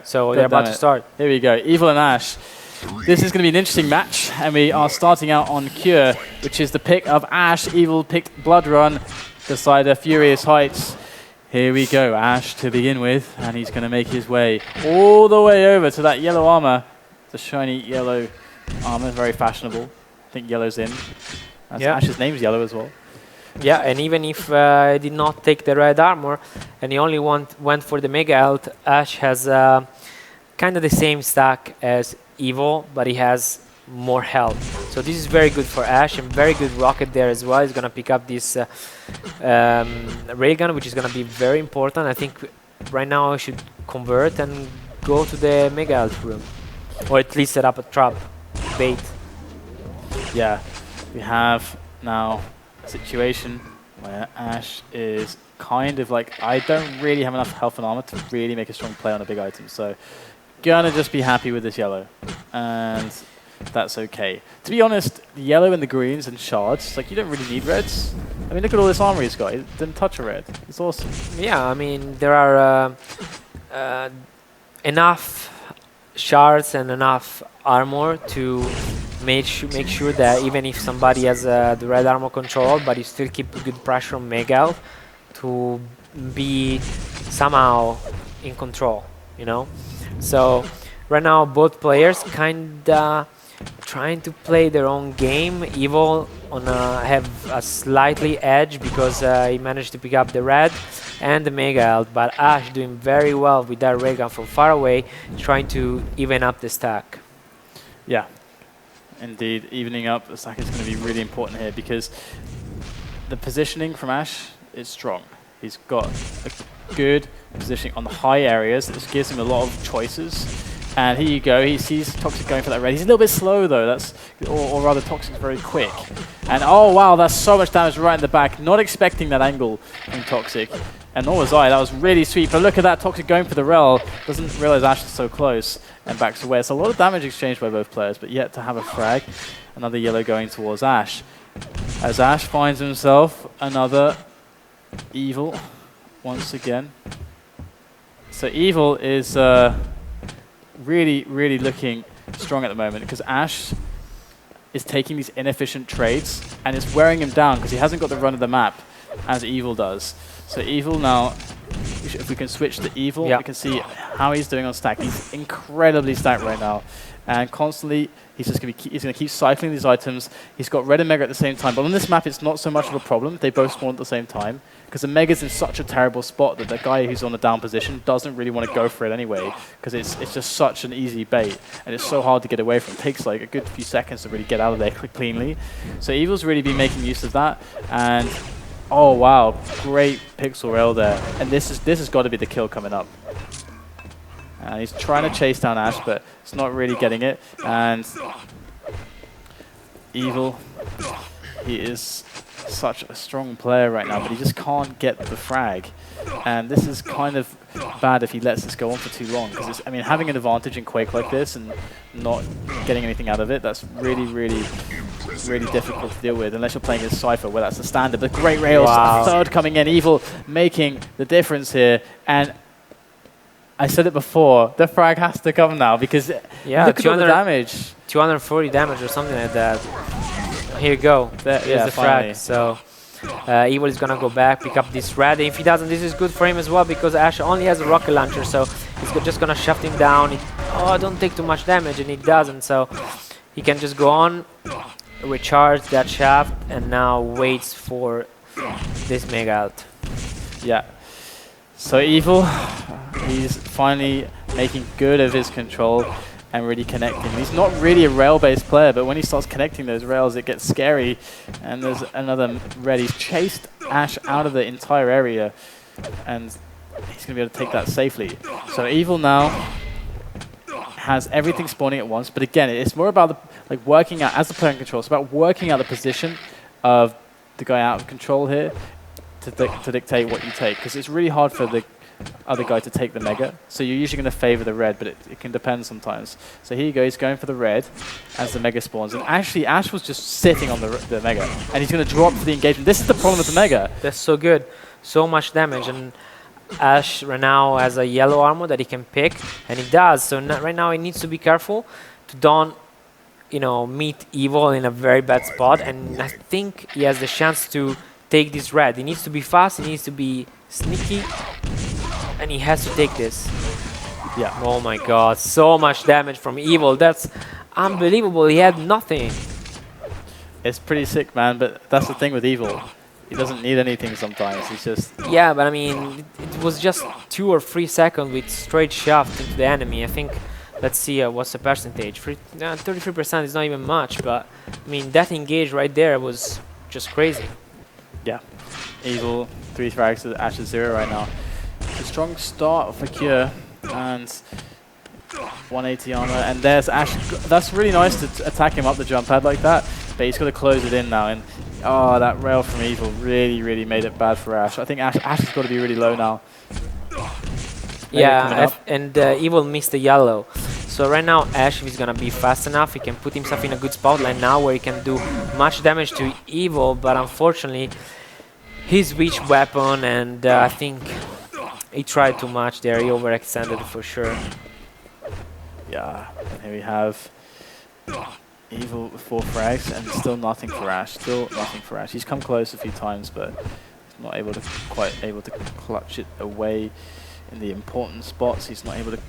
So they're about to start. Here we go, Evil and Ash. This is going to be an interesting match, and we are starting out on Cure, which is the pick of Ash. Evil picked Blood Run, Decider, Furious Heights. Here we go, Ash to begin with, and he's going to make his way all the way over to that yellow armor. The shiny yellow armor, very fashionable. I think yellow's in. Yeah. Ash's name's yellow as well. Yeah, and even if he did not take the red armor and he only went for the Mega Health, Ash has kind of the same stack as Evil, but he has more health. So this is very good for Ash, and very good rocket there as well. He's going to pick up this railgun, which is going to be very important. I think right now I should convert and go to the Mega Health room, or at least set up a trap, bait. Yeah, we have now a situation where Ash is kind of like, I don't really have enough health and armor to really make a strong play on a big item, so gonna just be happy with this yellow, and that's okay. To be honest, the yellow and the greens and shards, like, you don't really need reds. I mean, look at all this armor he's got. He didn't touch a red. It's awesome. Yeah, I mean, there are enough shards and enough armor to make sure that even if somebody has the red armor control, but you still keep good pressure on Mega Health to be somehow in control, you know? So right now both players kinda trying to play their own game. Evil have a slightly edge because he managed to pick up the red and the Mega Health, but Ash doing very well with that ray gun from far away, trying to even up the stack. Yeah, indeed, evening up the stack is going to be really important here, because the positioning from Ash is strong. He's got a good positioning on the high areas. This gives him a lot of choices. And here you go, he sees Toxic going for that red. He's a little bit slow though, or rather Toxic's very quick. And oh wow, that's so much damage right in the back. Not expecting that angle from Toxic. And nor was I, that was really sweet. But look at that, Toxic going for the rel. Doesn't realize Ash is so close and backs away. So a lot of damage exchanged by both players, but yet to have a frag. Another yellow going towards Ash. As Ash finds himself another Evil once again. So Evil is really, really looking strong at the moment, because Ash is taking these inefficient trades and it's wearing him down because he hasn't got the run of the map as Evil does. So Evil now, if we can switch to Evil, we can see how he's doing on stack. He's incredibly stacked right now, and constantly he's just going to keep cycling these items. He's got red and Mega at the same time, but on this map it's not so much of a problem. They both spawn at the same time, because the Mega's in such a terrible spot that the guy who's on the down position doesn't really want to go for it anyway, because it's just such an easy bait, and it's so hard to get away from. It takes like a good few seconds to really get out of there cleanly. So Evil's really been making use of that, and oh wow, great pixel rail there. And this has got to be the kill coming up. And he's trying to chase down Ash, but it's not really getting it. And Evil, he is such a strong player right now, but he just can't get the frag. And this is kind of bad if he lets this go on for too long, because I mean, having an advantage in Quake like this and not getting anything out of it, that's really, really, really difficult to deal with, unless you're playing as Cypher, where that's the standard. But great rails, third coming in, Evil making the difference here. And I said it before, the frag has to come now, because look at all the damage. 240 damage or something like that. Here you go, there's the frag. So Evil is gonna go back, pick up this red. If he doesn't, this is good for him as well, because Ash only has a rocket launcher, so he's just gonna shove him down. Don't take too much damage, and he doesn't, so he can just go on, recharge that shaft, and now waits for this Mega Health. Yeah. So Evil, he's finally making good of his control and really connecting. He's not really a rail-based player, but when he starts connecting those rails, it gets scary. And there's another red. He's chased Ash out of the entire area, and he's going to be able to take that safely. So Evil now has everything spawning at once, but again, it's more about working out, as the player in control, it's about working out the position of the guy out of control here to dictate what you take, because it's really hard for the other guy to take the Mega. So you're usually going to favor the red, but it can depend sometimes. So here you go, he's going for the red as the Mega spawns. And actually, Ash was just sitting on the Mega, and he's going to drop for the engagement. This is the problem with the Mega. That's so good. So much damage. And Ash right now has a yellow armor that he can pick, and he does. So right now he needs to be careful to don't, meet evil in a very bad spot. And I think he has the chance to take this red. He needs to be fast. He needs to be sneaky, and he has to take this. Yeah. Oh my God! So much damage from evil. That's unbelievable. He had nothing. It's pretty sick, man, but that's the thing with Evil. He doesn't need anything sometimes. He's just... Yeah, but I mean, it was just 2 or 3 seconds with straight shaft into the enemy. I think, let's see, what's the percentage? 33% is not even much, but I mean, that engage right there was just crazy. Yeah. Evil, 3 frags to Ash's 0 right now. It's a strong start for Cure, and 180 armor, and there's Ash. That's really nice to attack him up the jump pad like that, but he's got to close it in now, and oh, that rail from Evil really made it bad for Ash. I think Ash has got to be really low now. Yeah, and Evil missed the yellow. So right now, Ash, if he's gonna be fast enough, he can put himself in a good spot like now where he can do much damage to Evil, but unfortunately, his weak weapon, and I think he tried too much there, he overextended for sure. Yeah, and here we have Evil with 4 frags, and still nothing for Ash. Still nothing for Ash. He's come close a few times, but he's not quite able to clutch it away in the important spots. He's not able to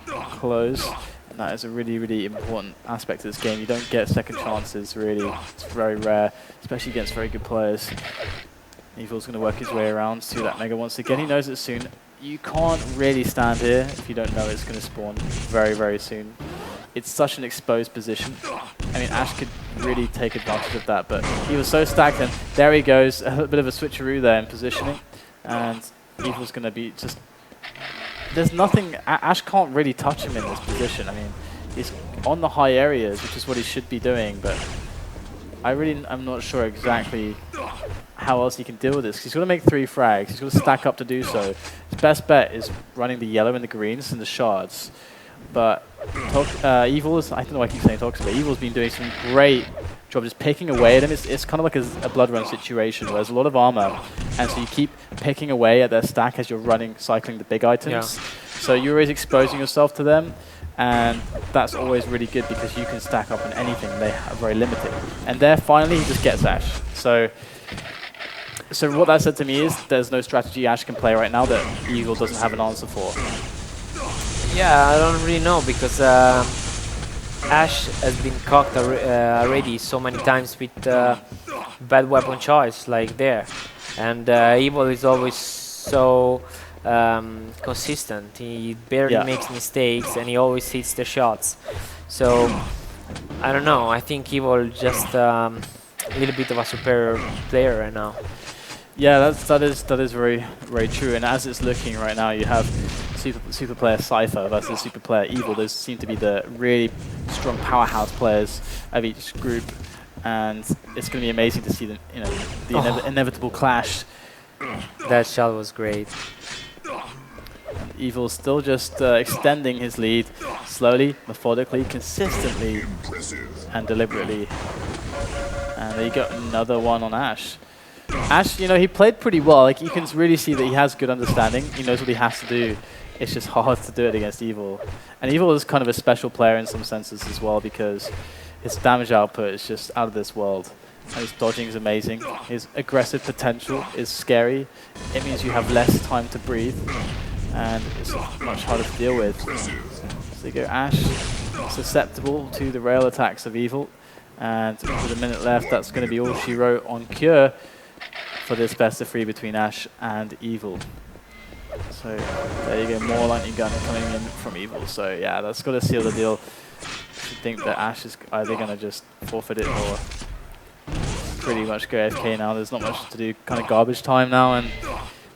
close, and that is a really important aspect of this game. You don't get second chances, really. It's very rare, especially against very good players. Evil's going to work his way around to that Mega once again. He knows it soon. You can't really stand here if you don't know it's going to spawn very soon. It's such an exposed position. I mean, Ash could really take advantage of that, but he was so stacked, and there he goes. A bit of a switcheroo there in positioning, and Evil's going to be just... There's nothing... Ash can't really touch him in this position. I mean, he's on the high areas, which is what he should be doing, but I'm not sure exactly how else he can deal with this. He's got to make 3 frags. He's got to stack up to do so. His best bet is running the yellow and the greens and the shards. But Evil's, I don't know why I keep saying Toxic, but Evil's been doing some great job just picking away at him. It's kind of like a blood run situation where there's a lot of armor, and so you keep picking away at their stack as you're cycling the big items. Yeah. So you're always exposing yourself to them, and that's always really good because you can stack up on anything. They are very limited. And there, finally, he just gets Ash. So what that said to me is there's no strategy Ash can play right now that Evil doesn't have an answer for. Yeah, I don't really know, because Ash has been cocked already so many times with bad weapon choice, like there. And Evil is always so consistent. He barely makes mistakes, and he always hits the shots. So, I don't know, I think Evil just a little bit of a superior player right now. Yeah, that is very true. And as it's looking right now, you have super player Cypher versus super player Evil. Those seem to be the really strong powerhouse players of each group, and it's going to be amazing to see the inevitable clash. That shot was great. And Evil still just extending his lead slowly, methodically, consistently, and deliberately. And there you go, another one on Ash. Ash, he played pretty well. Like, you can really see that he has good understanding. He knows what he has to do. It's just hard to do it against Evil. And Evil is kind of a special player in some senses as well, because his damage output is just out of this world. And his dodging is amazing. His aggressive potential is scary. It means you have less time to breathe, and it's much harder to deal with. So you go Ash, susceptible to the rail attacks of Evil. And with a minute left, that's going to be all she wrote on Cure for this best of 3 between Ash and Evil. So there you go, more lightning gun coming in from Evil. So yeah, that's got to seal the deal. I think that Ash is either going to just forfeit it or pretty much go AFK now. There's not much to do, kind of garbage time now, and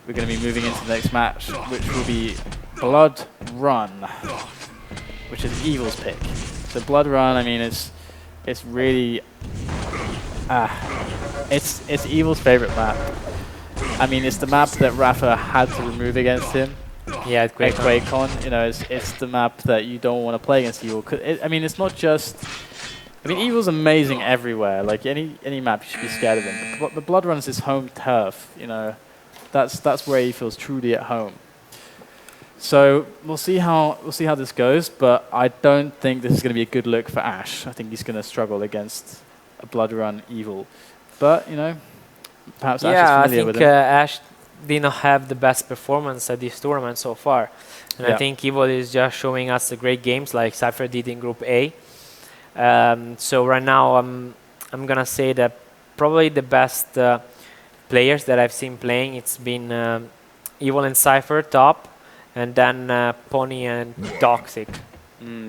we're going to be moving into the next match, which will be Blood Run, which is Evil's pick. So Blood Run, I mean, it's really it's Evil's favorite map. I mean, it's the map that Rafa had to remove against him. Yeah, at QuakeCon. It's the map that you don't want to play against Evil. I mean, it's not just... I mean, Evil's amazing everywhere. Like, any map, you should be scared of him. But the Blood Run is his home turf, That's where he feels truly at home. So we'll see how this goes, but I don't think this is going to be a good look for Ash. I think he's going to struggle against a Blood Run Evil. But you know, perhaps Ash is Yeah, I familiar think with him. Ash didn't have the best performance at this tournament so far. And I Yeah. think Evil is just showing us the great games like Cypher did in Group A. So right now I'm gonna say that probably the best players that I've seen playing, it's been Evil and Cypher top, and then Pony and Toxic.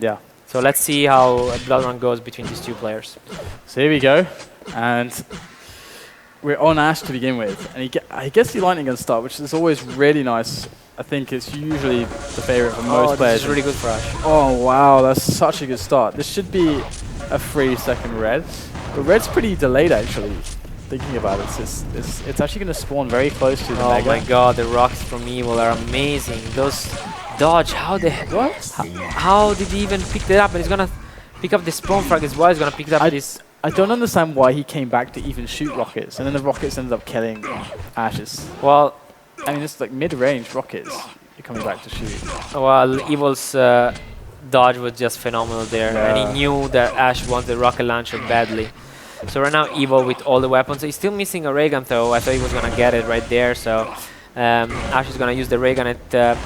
Yeah. So let's see how a Blood Run goes between these two players. So here we go, and we're on Ash to begin with, and he gets the lightning gun start, which is always really nice. I think it's usually the favorite for most players. This is really good for Ash. Oh wow, that's such a good start. This should be a 3-second red, but red's pretty delayed actually. Thinking about it, it's actually going to spawn very close to the Oh Mega. my god, the rocks from Evil are amazing. Those dodge, how the heck? What? How did he even pick that up? And he's gonna pick up the spawn frag as well. He's gonna pick up this. I don't understand why he came back to even shoot rockets, and then the rockets ended up killing Ash's. Well, I mean, it's like mid-range rockets you're coming back to shoot. Evil's dodge was just phenomenal there, and he knew that Ash wants the rocket launcher badly. So right now, Evil with all the weapons. He's still missing a ray gun though. I thought he was gonna get it right there. So Ash is gonna use the ray gun at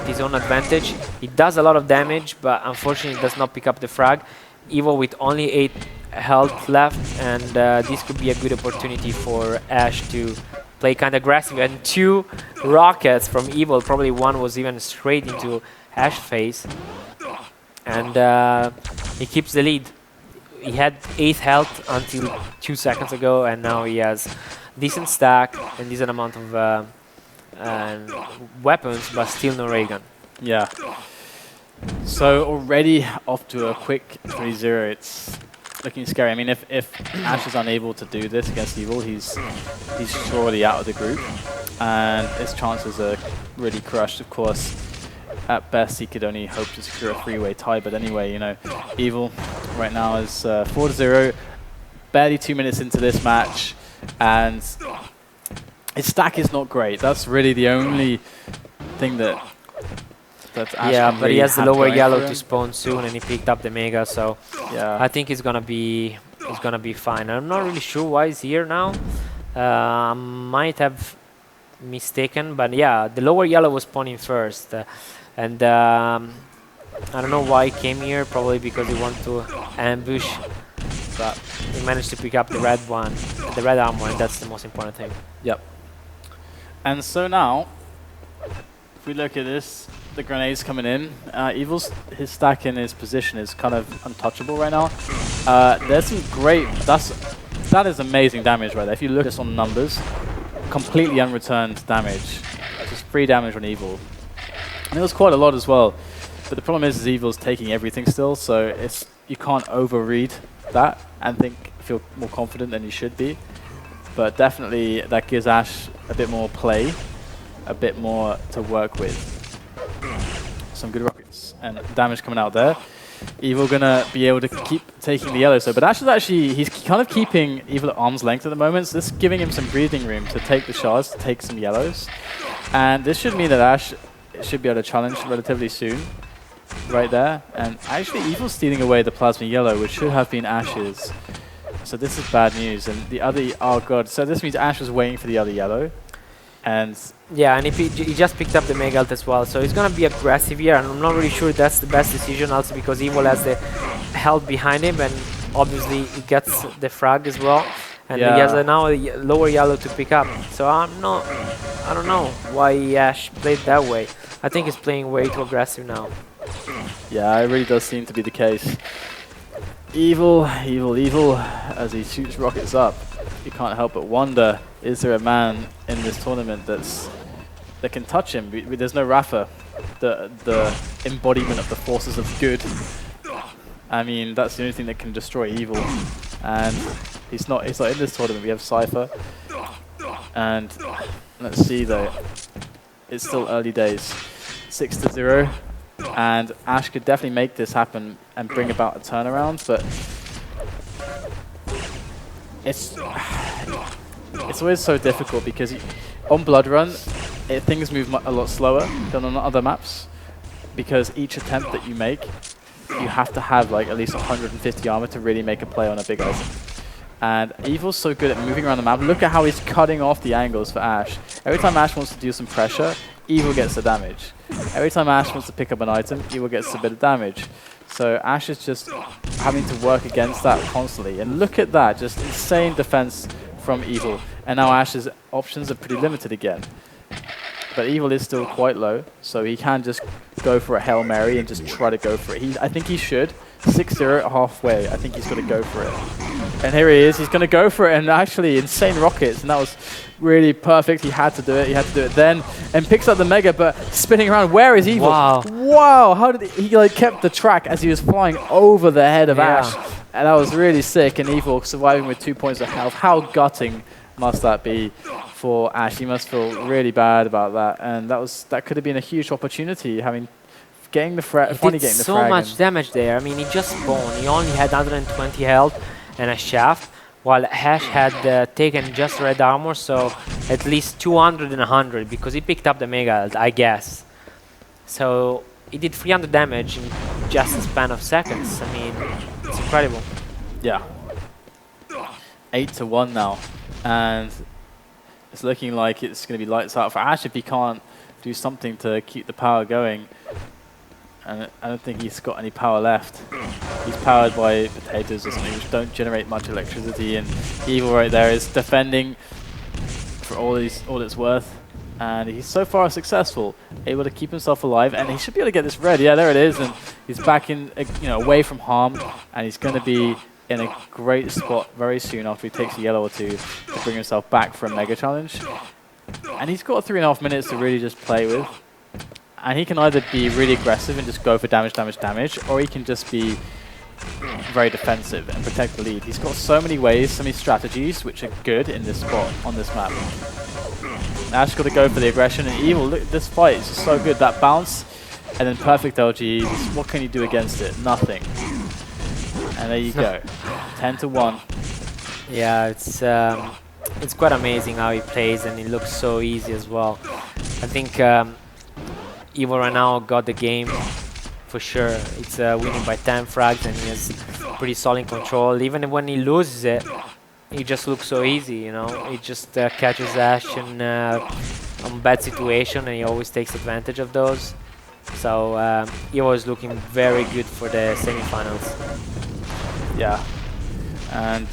his own advantage. It does a lot of damage, but unfortunately, it does not pick up the frag. Evil with only 8 health left, and this could be a good opportunity for Ash to play kind of aggressive. And 2 rockets from Evil, probably one was even straight into Ash's face, and he keeps the lead. He had 8 health until 2 seconds ago, and now he has decent stack and decent amount of weapons, but still no ray gun. Yeah. So already off to a quick 3-0. It's looking scary. I mean, if Ash is unable to do this against Evil, he's surely out of the group, and his chances are really crushed. Of course, at best he could only hope to secure a 3-way tie. But anyway, you know, Evil right now is 4-0, barely 2 minutes into this match, and his stack is not great. That's really the only thing that Ash Yeah, can but he really has the have lower going yellow for to him. spawn soon, and he picked up the mega, so Yeah. I think he's gonna be fine. I'm not really sure why he's here now. Might have mistaken, but yeah, the lower yellow was spawning first, and I don't know why he came here. Probably because he wanted to ambush, but he managed to pick up the red one, the red armor, and that's the most important thing. Yep. And so now, if we look at this, the grenades coming in. Evil's his stack in his position is kind of untouchable right now. There's some great. That is amazing damage right there. If you look at this on numbers, completely unreturned damage. Just 3 damage on Evil. And it was quite a lot as well. But the problem is Evil's taking everything still, so you can't overread that and feel more confident than you should be. But definitely that gives Ash a bit more play, a bit more to work with. Some good rockets and damage coming out there. Evil gonna be able to keep taking the yellow. So, but Ash is actually, he's kind of keeping Evil at arm's length at the moment. So this is giving him some breathing room to take the shards, to take some yellows. And this should mean that Ash should be able to challenge relatively soon. Right there. And actually Evil's stealing away the plasma yellow, which should have been Ash's. So this is bad news. And the other, oh god. So this means Ash was waiting for the other yellow. And yeah, and he just picked up the mega ult as well, so he's gonna be aggressive here, and I'm not really sure that's the best decision, also because Evil has the health behind him, and obviously he gets the frag as well, and he has now a lower yellow to pick up. So I don't know why Ash played that way. I think he's playing way too aggressive now. yeah, it really does seem to be the case. Evil, as he shoots rockets up. You can't help but wonder, is there a man in this tournament that can touch him? There's no Rafa, the embodiment of the forces of good. I mean, that's the only thing that can destroy Evil. And he's not in this tournament. We have Cypher. And let's see though, it's still early days. 6-0. And Ash could definitely make this happen and bring about a turnaround, but it's always so difficult because on Blood Run, things move a lot slower than on other maps because each attempt that you make, you have to have like at least 150 armor to really make a play on a big item. And Evil's so good at moving around the map. Look at how he's cutting off the angles for Ash. Every time Ash wants to do some pressure, Evil gets the damage. Every time Ash wants to pick up an item, Evil gets a bit of damage. So Ash is just having to work against that constantly. And look at that, just insane defense from Evil. And now Ash's options are pretty limited again. But Evil is still quite low, so he can just go for a Hail Mary and just try to go for it. I think he should. 6-0 halfway, I think he's got to go for it. And here he is, he's going to go for it, and actually insane rockets, and that was really perfect. He had to do it then, and picks up the Mega, but spinning around, where is Evil? Wow. Wow, how did he like kept the track as he was flying over the head of Ash, and that was really sick, and Evil surviving with 2 points of health. How gutting must that be for Ash? He must feel really bad about that, and that could have been a huge opportunity, getting the frag. He did so much damage there. I mean, he just spawned. He only had 120 health and a shaft, while Ash had taken just red armor, so at least 200 and 100 because he picked up the Mega, I guess. So he did 300 damage in just a span of seconds. I mean, it's incredible. Yeah. 8-1 now, and it's looking like it's going to be lights out for Ash if he can't do something to keep the power going. And I don't think he's got any power left. He's powered by potatoes or something, which don't generate much electricity. And Evil right there is defending for all it's worth. And he's so far successful, able to keep himself alive. And he should be able to get this red. Yeah, there it is. And he's back in, away from harm. And he's going to be in a great spot very soon after he takes a yellow or two to bring himself back for a Mega Challenge. And he's got 3.5 minutes to really just play with. And he can either be really aggressive and just go for damage, or he can just be very defensive and protect the lead. He's got so many ways, so many strategies, which are good in this spot, on this map. Now Ash got to go for the aggression, and Evil, look, this fight is just so good. That bounce, and then perfect LG. What can you do against it? Nothing. And there you go, 10-1. Yeah, it's quite amazing how he plays, and it looks so easy as well. I think Evil right now got the game for sure. It's winning by 10 frags, and he has pretty solid control. Even when he loses it, he just looks so easy, you know. He just catches Ash in on bad situation, and he always takes advantage of those. So Evil is looking very good for the semifinals. Yeah, and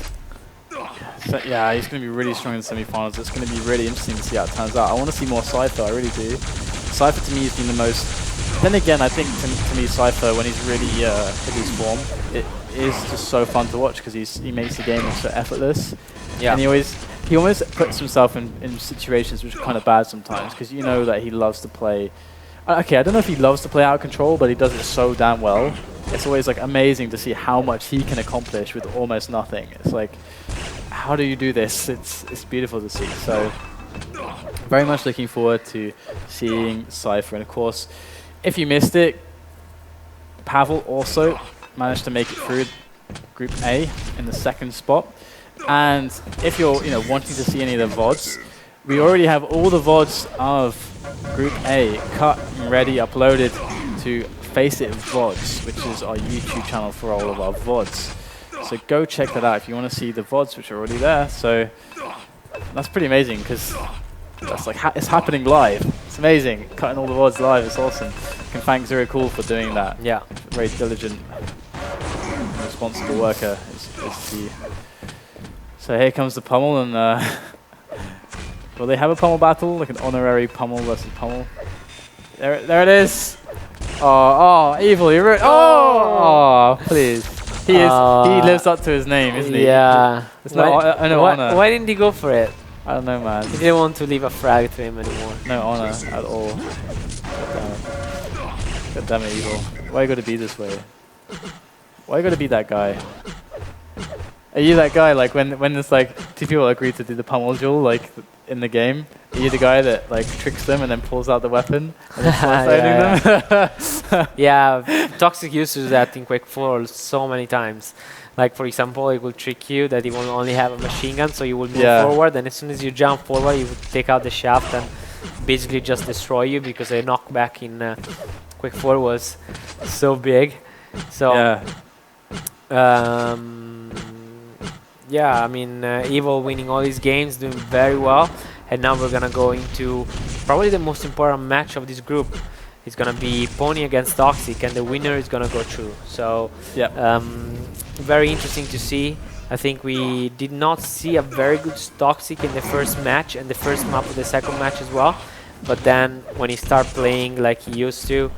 so, yeah, he's going to be really strong in the semifinals. It's going to be really interesting to see how it turns out. I want to see more Cypher, I really do. Cypher to me has been the most. Then again, I think to me Cypher, when he's really in his form, it is just so fun to watch because he makes the game look so effortless. Yeah. And he always puts himself in situations which are kind of bad sometimes because you know that he loves to play. Okay, I don't know if he loves to play out of control, but he does it so damn well. It's always like amazing to see how much he can accomplish with almost nothing. It's like, how do you do this? It's beautiful to see. So very much looking forward to seeing Cypher. And of course, if you missed it, Pavel also managed to make it through Group A in the second spot. And if you're wanting to see any of the VODs, we already have all the VODs of Group A cut and ready, uploaded to FACEIT VODs, which is our YouTube channel for all of our VODs. So go check that out if you want to see the VODs which are already there. So that's pretty amazing because that's like it's happening live. It's amazing. Cutting all the VODs live is awesome. I can thank Zero Cool for doing that. Yeah. Very diligent and responsible worker is he. So here comes the pummel, and will they have a pummel battle? Like an honorary pummel versus pummel? There it is. Oh, Evil, you're right. Oh, please. He lives up to his name, isn't he? Yeah. It's not honor. Why didn't he go for it? I don't know, man. He didn't want to leave a frag to him anymore. No honor at all. God damn it, Evil. Why you gotta be this way? Why you gotta be that guy? Are you that guy, like, when it's like two people agree to do the pummel duel, like, in the game? Are you the guy that, like, tricks them and then pulls out the weapon and then starts fighting them? Yeah, Toxic used to do that in Quake 4 so many times. Like, for example, it will trick you that he will only have a machine gun, so you will move forward, and as soon as you jump forward, you will take out the shaft and basically just destroy you because the knockback in Quick 4 was so big. So Yeah. um, yeah, I mean, Evil winning all these games, doing very well, and now we're gonna go into probably the most important match of this group. It's gonna be Pony against Toxic, and the winner is gonna go through. So Yeah. very interesting to see. I think we did not see a very good Toxic in the first match and the first map of the second match as well. But then when he started playing like he used to,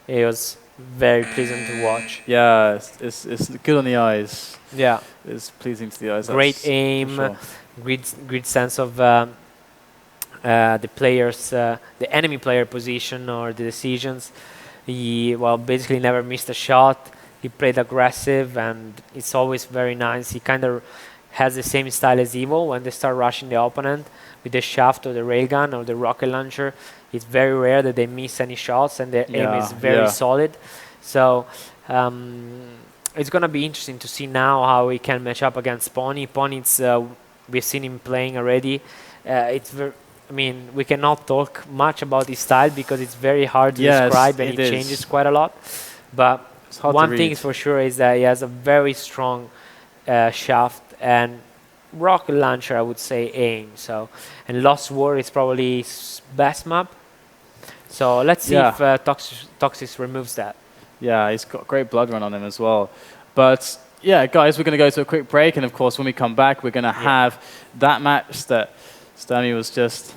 it was very pleasant to watch. Yeah, it's good on the eyes. Yeah, It's pleasing to the eyes. great that's for aim, sure. great sense of the players, the enemy player position or the decisions. He basically never missed a shot. He played aggressive, and it's always very nice. He kind of has the same style as Evil when they start rushing the opponent with the shaft or the railgun or the rocket launcher. It's very rare that they miss any shots, and their aim is very solid. So it's gonna be interesting to see now how he can match up against Pony. Pony, we've seen him playing already. I mean, we cannot talk much about his style because it's very hard to describe, and it changes quite a lot. But one thing is for sure is that he has a very strong shaft and rocket launcher, I would say, aim. So, and Lost War is probably his best map. So let's see if Toxic removes that. Yeah, he's got great blood run on him as well. But yeah, guys, we're going to go to a quick break, and of course, when we come back, we're going to have that match that Stammy was just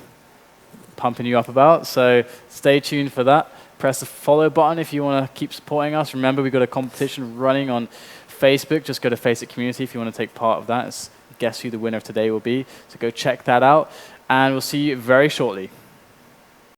pumping you up about. So stay tuned for that. Press the follow button if you want to keep supporting us. Remember, we've got a competition running on Facebook. Just go to FACEIT Community if you want to take part of that. Guess who the winner of today will be. So go check that out, and we'll see you very shortly.